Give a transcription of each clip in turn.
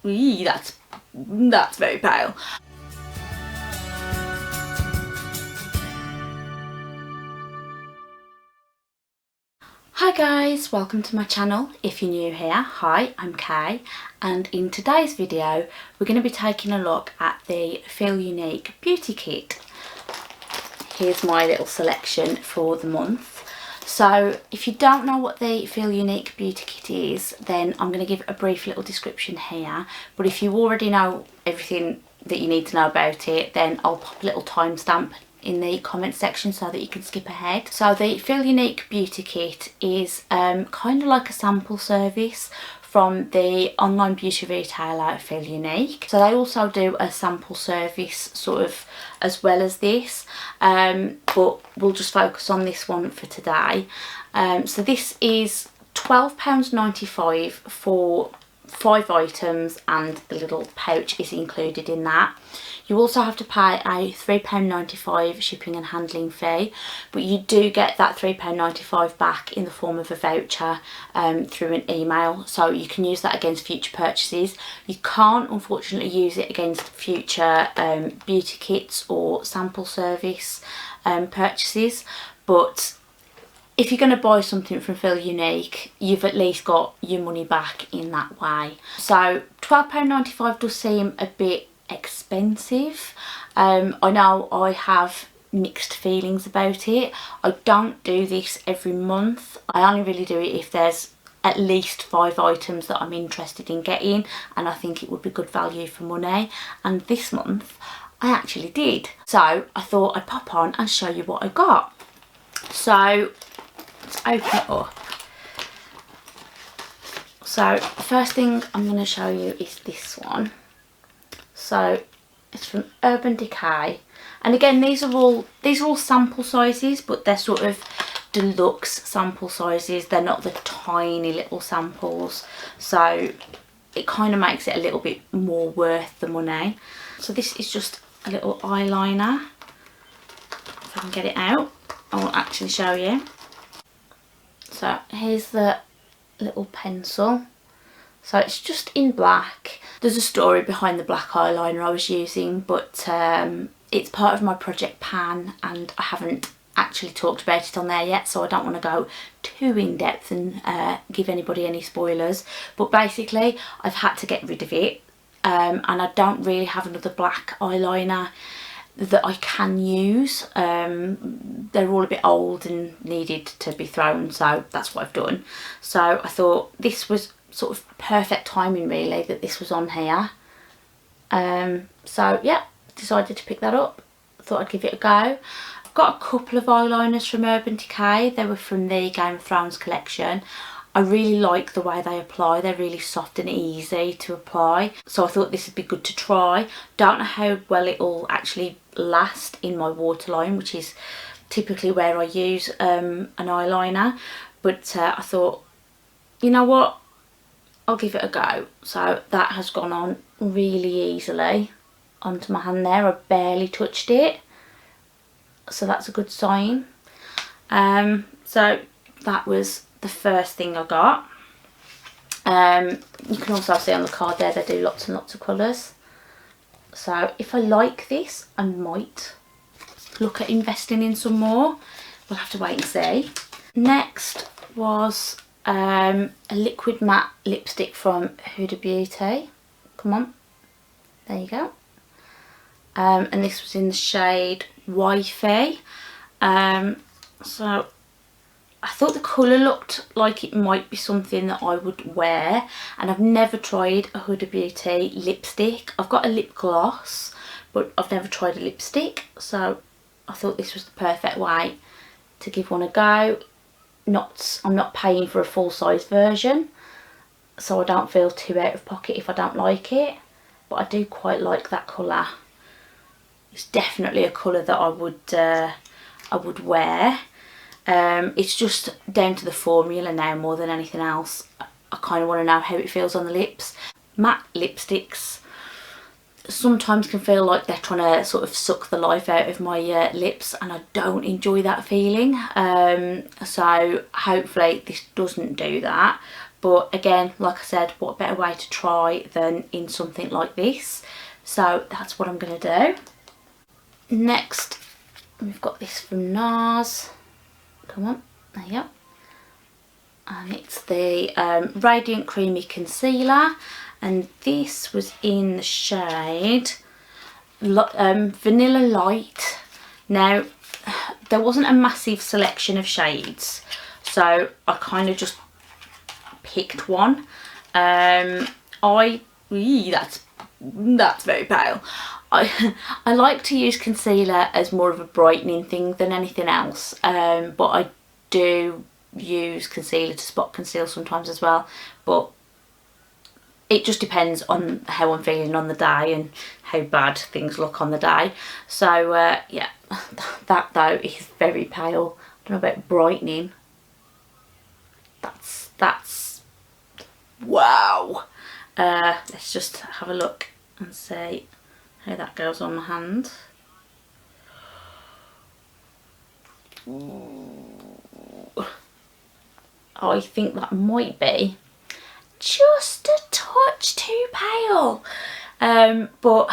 that's very pale. Hi guys, welcome to my channel. If you're new here, hi, I'm Kay, and in today's video we're going to be taking a look at the Feel Unique Beauty Kit. Here's my little selection for the month. So if you don't know what the Feel Unique Beauty Kit is, then I'm going to give a brief little description here, but if you already know everything that you need to know about it, then I'll pop a little timestamp in the comment section so that you can skip ahead. So the Feel Unique Beauty Kit is kind of like a sample service from the online beauty retailer Feel Unique. So they also do a sample service sort of as well as this, but we'll just focus on this one for today. So this is £12.95 for 5 items, and the little pouch is included in that. You also have to pay a £3.95 shipping and handling fee, but you do get that £3.95 back in the form of a voucher through an email, so you can use that against future purchases. You can't unfortunately use it against future beauty kits or sample service purchases, but if you're going to buy something from Feel Unique, you've at least got your money back in that way. So £12.95 does seem a bit expensive. I know I have mixed feelings about it. I don't do this every month. I only really do it if there's at least 5 items that I'm interested in getting and I think it would be good value for money, and this month I actually did. So I thought I'd pop on and show you what I got. So let's open it up. So the first thing I'm going to show you is this one. So it's from Urban Decay, and again these are all sample sizes, but they're sort of deluxe sample sizes. They're not the tiny little samples, so it kind of makes it a little bit more worth the money. So this is just a little eyeliner. If I can get it out, I will actually show you. So here's the little pencil. So it's just in black. There's a story behind the black eyeliner I was using, but it's part of my project pan and I haven't actually talked about it on there yet, so I don't want to go too in depth and give anybody any spoilers. But basically I've had to get rid of it, and I don't really have another black eyeliner that I can use. They're all a bit old and needed to be thrown, so that's what I've done. So I thought this was sort of perfect timing really that this was on here. So yeah, decided to pick that up. Thought I'd give it a go. I've got a couple of eyeliners from Urban Decay. They were from the Game of Thrones collection. I really like the way they apply. They're really soft and easy to apply, so I thought this would be good to try. Don't know how well it will actually last in my waterline, which is typically where I use an eyeliner, but I thought, you know what, I'll give it a go. So that has gone on really easily onto my hand there. I barely touched it, so that's a good sign. So that was the first thing I got. You can also see on the card there they do lots and lots of colours. So if I like this, I might look at investing in some more. We'll have to wait and see. Next was a liquid matte lipstick from Huda Beauty. Come on, there you go. And this was in the shade Wi-Fi. So I thought the colour looked like it might be something that I would wear, and I've never tried a Huda Beauty lipstick. I've got a lip gloss, but I've never tried a lipstick, so I thought this was the perfect way to give one a go. I'm not paying for a full-size version, so I don't feel too out of pocket if I don't like it, but I do quite like that colour. It's definitely a colour that I would wear. It's just down to the formula now more than anything else. I kind of want to know how it feels on the lips. Matte lipsticks sometimes can feel like they're trying to sort of suck the life out of my lips, and I don't enjoy that feeling. So hopefully this doesn't do that, but again, like I said, what better way to try than in something like this. So that's what I'm going to do. Next, we've got this from NARS. Come on, there you go. And it's the Radiant Creamy Concealer, and this was in the shade Vanilla Light. Now, there wasn't a massive selection of shades, so I kind of just picked one. That's very pale. I like to use concealer as more of a brightening thing than anything else, but I do use concealer to spot conceal sometimes as well, but it just depends on how I'm feeling on the day and how bad things look on the day. So yeah, that though is very pale. I don't know about brightening. That's wow. Let's just have a look and see how that goes on my hand. I think that might be just a touch too pale, but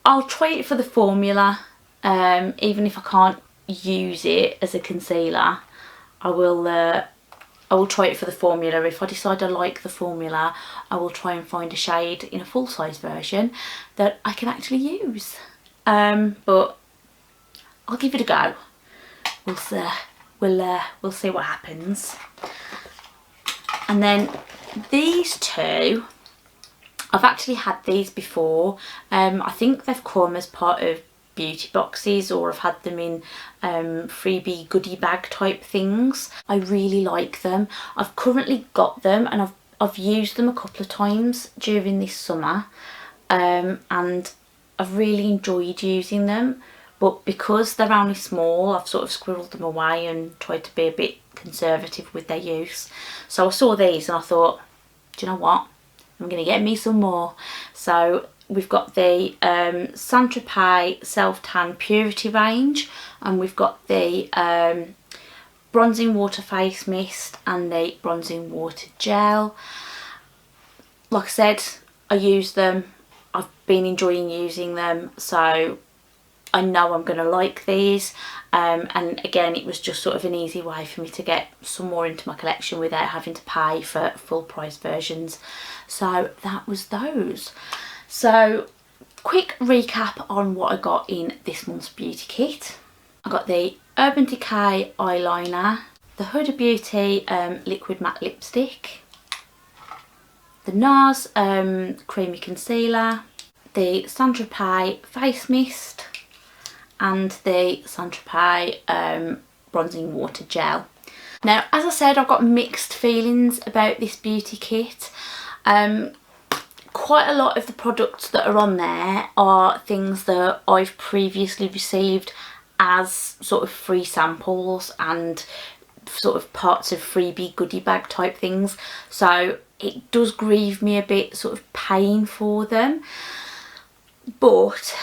I'll try it for the formula. Even if I can't use it as a concealer, I will try it for the formula. If I decide I like the formula, I will try and find a shade in a full size version that I can actually use. But I'll give it a go. We'll see what happens. And then these two, I've actually had these before. I think they've come as part of beauty boxes, or I've had them in freebie goodie bag type things. I really like them. I've currently got them, and I've used them a couple of times during this summer, and I've really enjoyed using them. But because they're only small, I've sort of squirreled them away and tried to be a bit conservative with their use. So I saw these and I thought, do you know what? I'm going to get me some more. So we've got the Saint Tropez Self Tan Purity range, and we've got the Bronzing Water Face Mist and the Bronzing Water Gel. Like I said, I use them. I've been enjoying using them, so I know I'm going to like these, and again, it was just sort of an easy way for me to get some more into my collection without having to pay for full price versions. So that was those. So quick recap on what I got in this month's beauty kit. I got the Urban Decay eyeliner, the Huda Beauty liquid matte lipstick, the NARS creamy concealer, the Saint Tropez face mist, and the Saint Tropez bronzing water gel. Now, as I said, I've got mixed feelings about this beauty kit. Quite a lot of the products that are on there are things that I've previously received as sort of free samples and sort of parts of freebie goodie bag type things, so it does grieve me a bit sort of paying for them, but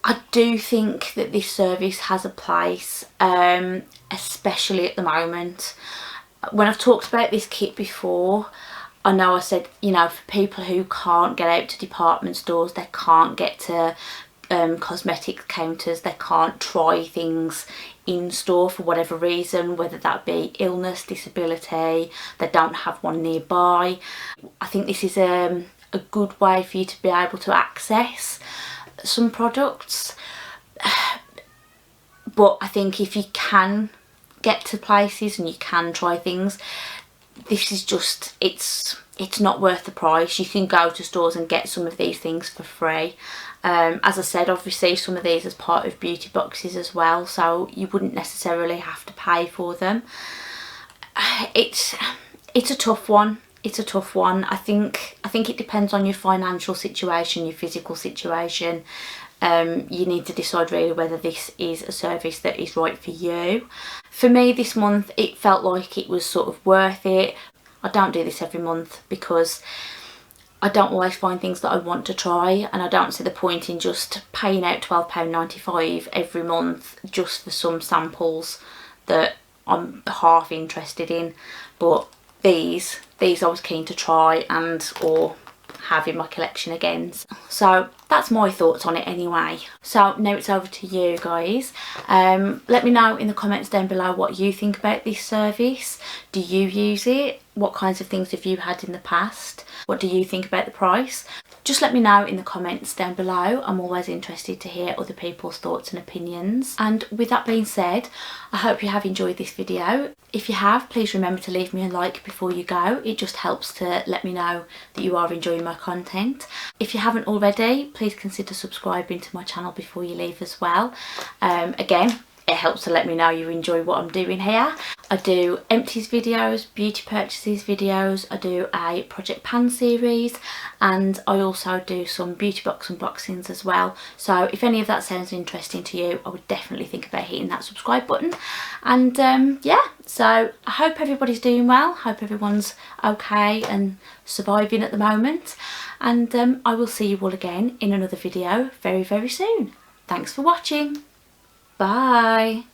I do think that this service has a place, especially at the moment. When I've talked about this kit before, I know I said, you know, for people who can't get out to department stores, they can't get to cosmetic counters, they can't try things in store for whatever reason, whether that be illness, disability, they don't have one nearby. I think this is a good way for you to be able to access some products, but I think if you can get to places and you can try things, this is just, it's not worth the price. You can go to stores and get some of these things for free. As I said, I've received some of these as part of beauty boxes as well, so you wouldn't necessarily have to pay for them. It's a tough one. It's a tough one. I think it depends on your financial situation, your physical situation. You need to decide really whether this is a service that is right for you. For me this month, it felt like it was sort of worth it. I don't do this every month because I don't always find things that I want to try, and I don't see the point in just paying out £12.95 every month just for some samples that I'm half interested in. But these I was keen to try and or have in my collection again. So that's my thoughts on it anyway. So now it's over to you guys. Let me know in the comments down below what you think about this service. Do you use it? What kinds of things have you had in the past? What do you think about the price? Just let me know in the comments down below. I'm always interested to hear other people's thoughts and opinions. And with that being said, I hope you have enjoyed this video. If you have, please remember to leave me a like before you go. It just helps to let me know that you are enjoying my content. If you haven't already, please consider subscribing to my channel before you leave as well. Again, it helps to let me know you enjoy what I'm doing here. I do empties videos, beauty purchases videos, I do a project pan series, and I also do some beauty box unboxings as well. So if any of that sounds interesting to you, I would definitely think about hitting that subscribe button. And yeah, so I hope everybody's doing well, hope everyone's okay and surviving at the moment. And I will see you all again in another video very, very soon. Thanks for watching. Bye.